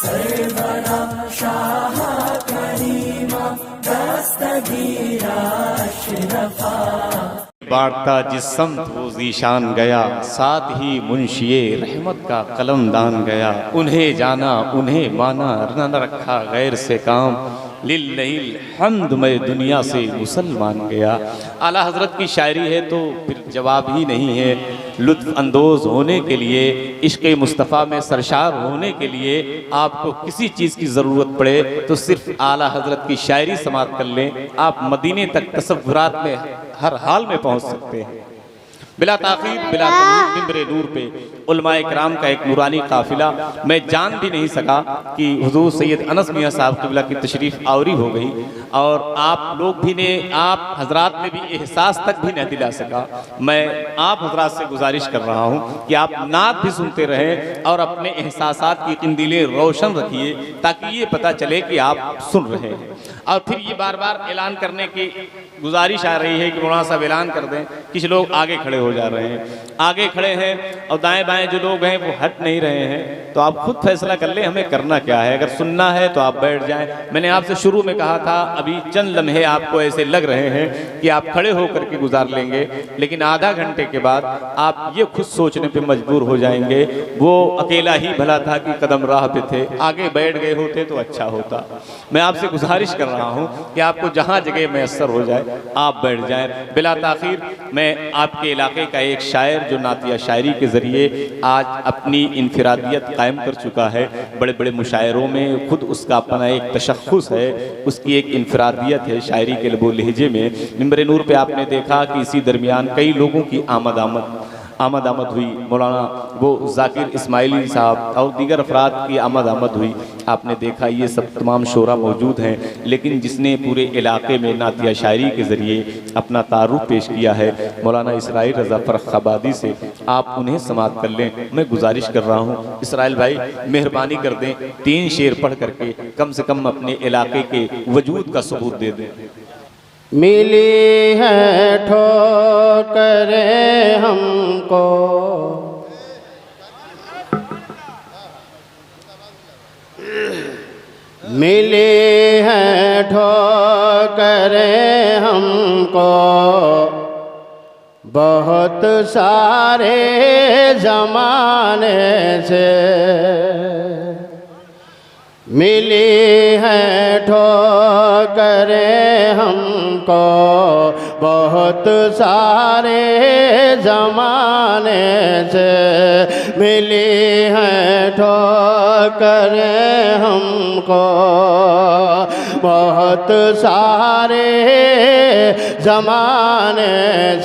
सरवरा शाह करीमा दस्तगीरा अशरफा। बांटता जिस समत वो ज़ीशान गया, साथ ही मुंशिए रहमत का कलम दान गया। उन्हें जाना उन्हें माना, न रखा गैर से काम, लिल्लाहिल हम्द मैं दुनिया से मुसलमान गया। आला हज़रत की शायरी है तो फिर जवाब ही नहीं है। लुत्फ़ अंदोज़ होने के लिए, इश्क़ मुस्तफ़ा में सरशार होने के लिए आपको किसी चीज़ की ज़रूरत पड़े तो सिर्फ़ आला हज़रत की शायरी समात कर लें, आप मदीने तक तसव्वुरात में हर हाल में पहुँच सकते हैं। बिला ताक़ीद बिला तमीज़ मिंबरे नूर पे उलमाए किराम का एक नूरानी काफ़िला। मैं जान भी नहीं सका कि हुज़ूर सैयद अनस मियाँ साहब क़िबला की तशरीफ़ आवरी हो गई और आप लोग भी ने, आप हज़रात ने भी एहसास तक भी नहीं दिला सका। मैं आप हज़रात से गुजारिश कर रहा हूँ कि आप नात भी सुनते रहें और अपने एहसासात की कंदीलें रोशन रखिए ताकि ये पता चले कि आप सुन रहे हैं। और फिर ये बार बार ऐलान करने की गुजारिश आ रही है कि मौलाना साहब ऐलान कर दें। कुछ लोग आगे खड़े हो जा रहे हैं, आगे खड़े हैं और दाएं बाएं जो लोग हैं वो हट नहीं रहे हैं। तो आप खुद फैसला कर लें हमें करना क्या है। अगर सुनना है तो आप बैठ जाएं। मैंने आपसे शुरू में कहा था अभी चंद लम्हे आपको ऐसे लग रहे हैं कि आप खड़े होकर के गुजार लेंगे, लेकिन आधा घंटे के बाद आप ये खुद सोचने पे मजबूर हो जाएंगे वो अकेला ही भला था कि कदम राह पे थे, आगे बैठ गए होते तो अच्छा होता। मैं आपसे गुजारिश कर रहा हूँ कि आपको जहाँ जगह मैसर हो जाए आप बैठ जाएं। बिला ताख़ीर मैं आपके इलाके का एक शायर जो नातिया शायरी के ज़रिए आज अपनी इनफिरादियत कायम कर चुका है, बड़े बड़े मुशायरों में खुद उसका अपना एक तशख़्ख़ुस है, उसकी एक इनफिरादियत है शायरी के लबो लहजे में। मिंबरे नूर पे आपने देखा कि इसी दरमियान कई लोगों की आमद हुई। मौलाना वो ज़ाकिर इस्माइली साहब और दीगर अफराद की आमद हुई। आपने देखा ये सब तमाम शोरा मौजूद हैं, लेकिन जिसने पूरे इलाके में नातिया शायरी के ज़रिए अपना तारुफ पेश किया है मौलाना इसराइल रज़ा फ़र्रुख़ाबादी से, आप उन्हें समात कर लें। मैं गुजारिश कर रहा हूँ इसराइल भाई मेहरबानी कर दें, 3 शेर पढ़ करके कम से कम अपने इलाके के वजूद का सबूत दे दें। मिली है ठोकरें हमको, मिली है ठोकरें हमको, बहुत सारे ज़माने से मिली है ठोकरें हमको, बहुत सारे ज़माने से मिली है ठोकरें हमको, बहुत सारे ज़माने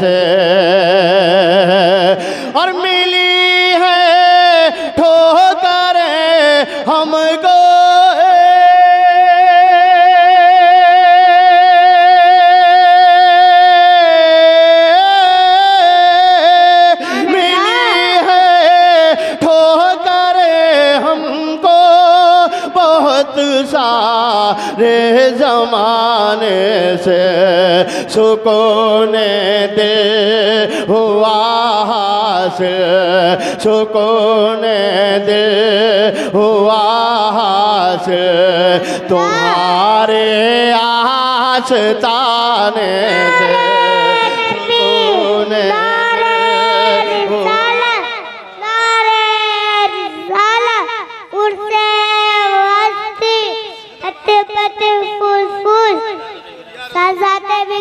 से। और मिली है ठोकरें हमको, सारे ज़माने से सुकून दिल हुआ हासिल, सुकून दिल हुआ हासिल, तुम्हारे आस्ताने से सुकून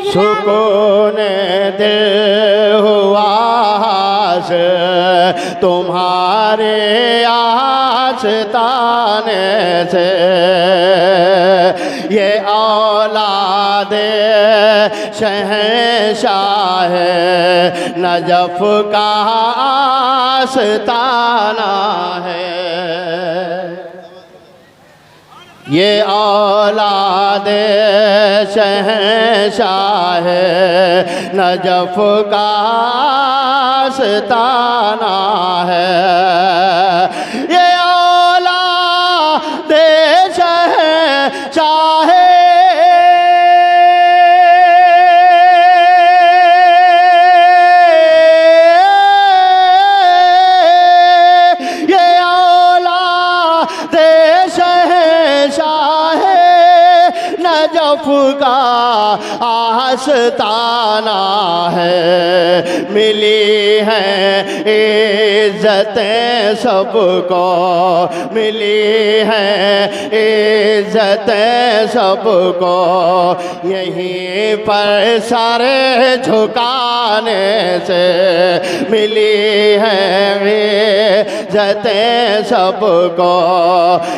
सुकून दिल हुआ हासिल, तुम्हारे आस्ताने से। ये औलादे शहंशाह नजफ का आस्ताना है, ये औलादे शहंशाह नजफ का आस्ताना है, ये औलादे शहंशाह ये औलादे शहंशाह नजफ का आस्ताना है। मिली हैं इज्जतें सबको, मिली हैं इज्जतें सबको, यहीं पर सारे झुकाने से मिली हैं इज्जतें सबको,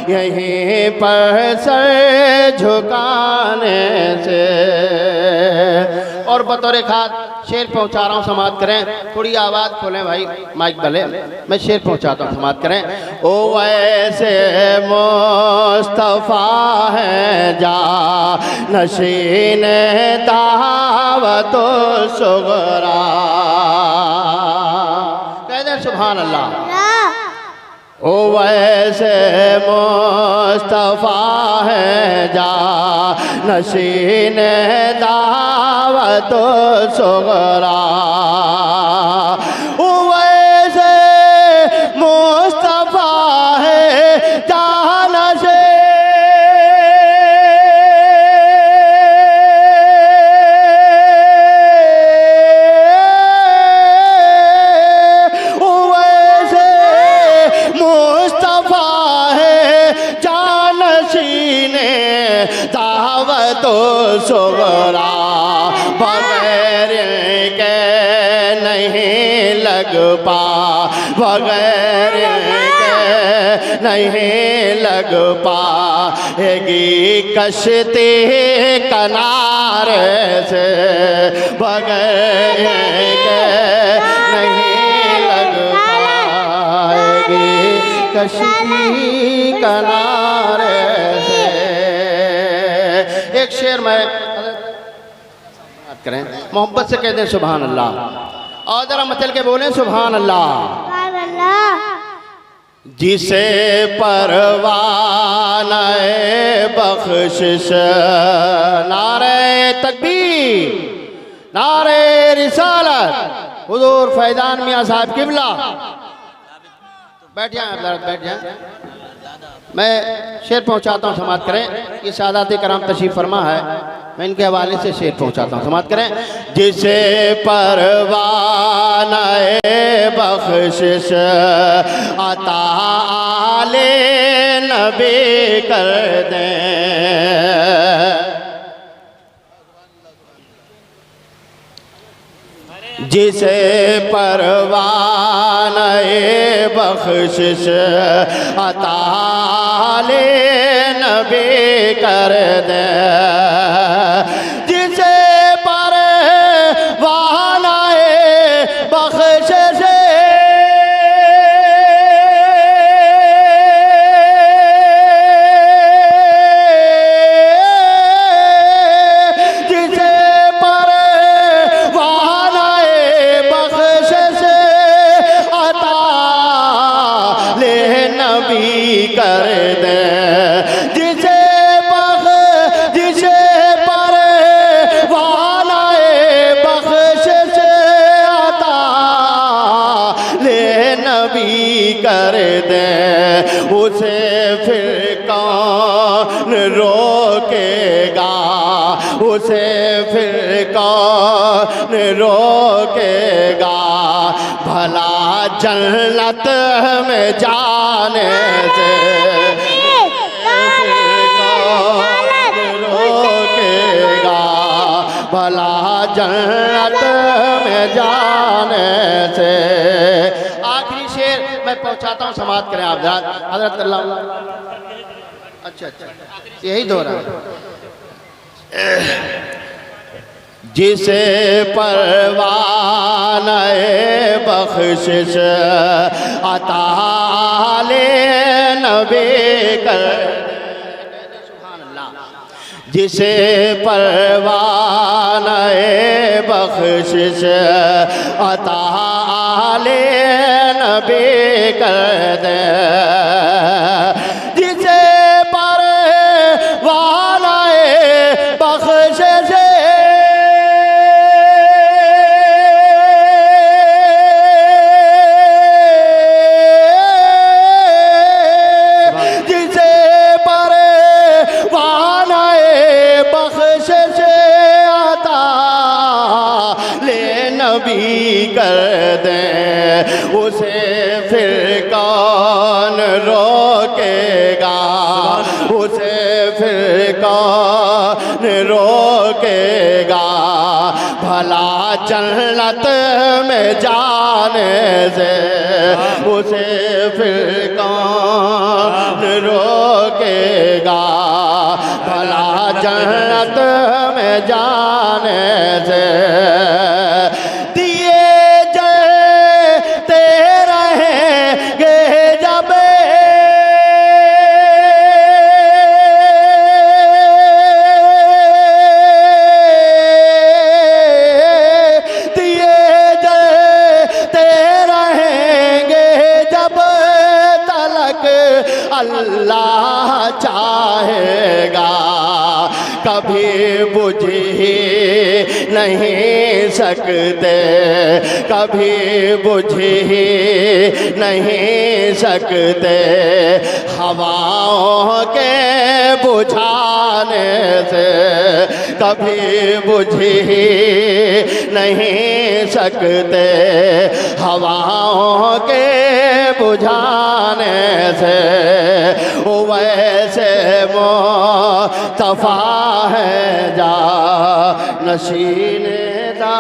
यहीं पर सर झुकाने से। और बतौर खास शेर पहुंचा रहा हूँ, समाप्त करें। थोड़ी आवाज़ खोलें भाई, माइक भले, मैं शेर पहुंचाता हूँ, समाप्त करें। ओ वैसे मुस्तफ़ा है जा नशीन दावत सुगरा, कह दे सुभान अल्लाह। ओ वैसे मुस्तफ़ा है जा नशीन दावत सुगरा, ओ वैसे मुस्तफ़ा है जाना से दावत सुगरा, बगैर के नहीं लग पा, बगैर के नहीं लग पाएगी कश्ती किनारे से, बगैर के नहीं लग पाएगी कश्ती किनारे से। एक शेर में बात करें, मोहब्बत से कहते हैं सुभान अल्लाह, और जरा मचल के बोलें सुभान अल्लाह। जिसे परवाने बख्शिश, नारे तकबीर, नारे रिसालत, हुजूर फैजान मियां साहब किबला। बैठ जाएं, बैठ जाएं, मैं शेर पहुंचाता हूँ, समाप्त करें। ये सादात कराम तशरीफ फरमा है, मैं इनके हवाले से शेर पहुंचाता हूँ, समाप्त करें। जिसे परवाने बख्शिश अता आले नबी कर दें, जिसे परवाने बख्शिश अता आले नबी कर दे, जिसे परवाने बख्शिश कर दे, जिसे परवाने बख्शिश अता ले नबी कर दे, उसे फिर कौन रोकेगा, उसे फिर कौन रोकेगा, भला जन्नत में जाने से रोकेगा, भला जन्नत में जाने से। आखिरी शेर मैं पहुंचाता हूँ, समाप्त करें आप हज़रत अल्लाह। अच्छा, यही दोहरा है। जिसे परवाने बख्शिश अता ले नबी कर, सुभान अल्लाह। जिसे परवाने बख्शिश अता ले नबी कर दे, जिसे परवाने बख्शिश उसे फिर कौन रोकेगा भला जन्नत में जाने से उसे फिर कौन रोकेगा भला जन्नत में जाने से दिए जलते रहेंगे जब दिए जलते रहेंगे जब तलक अल्लाह चाहेगा कभी बुझ ही नहीं सकते कभी बुझ ही नहीं सकते हवाओं के बुझाने से कभी बुझ ही नहीं सकते हवाओं के बुझाने से वैसे मुस्तफा है जा नशीने दा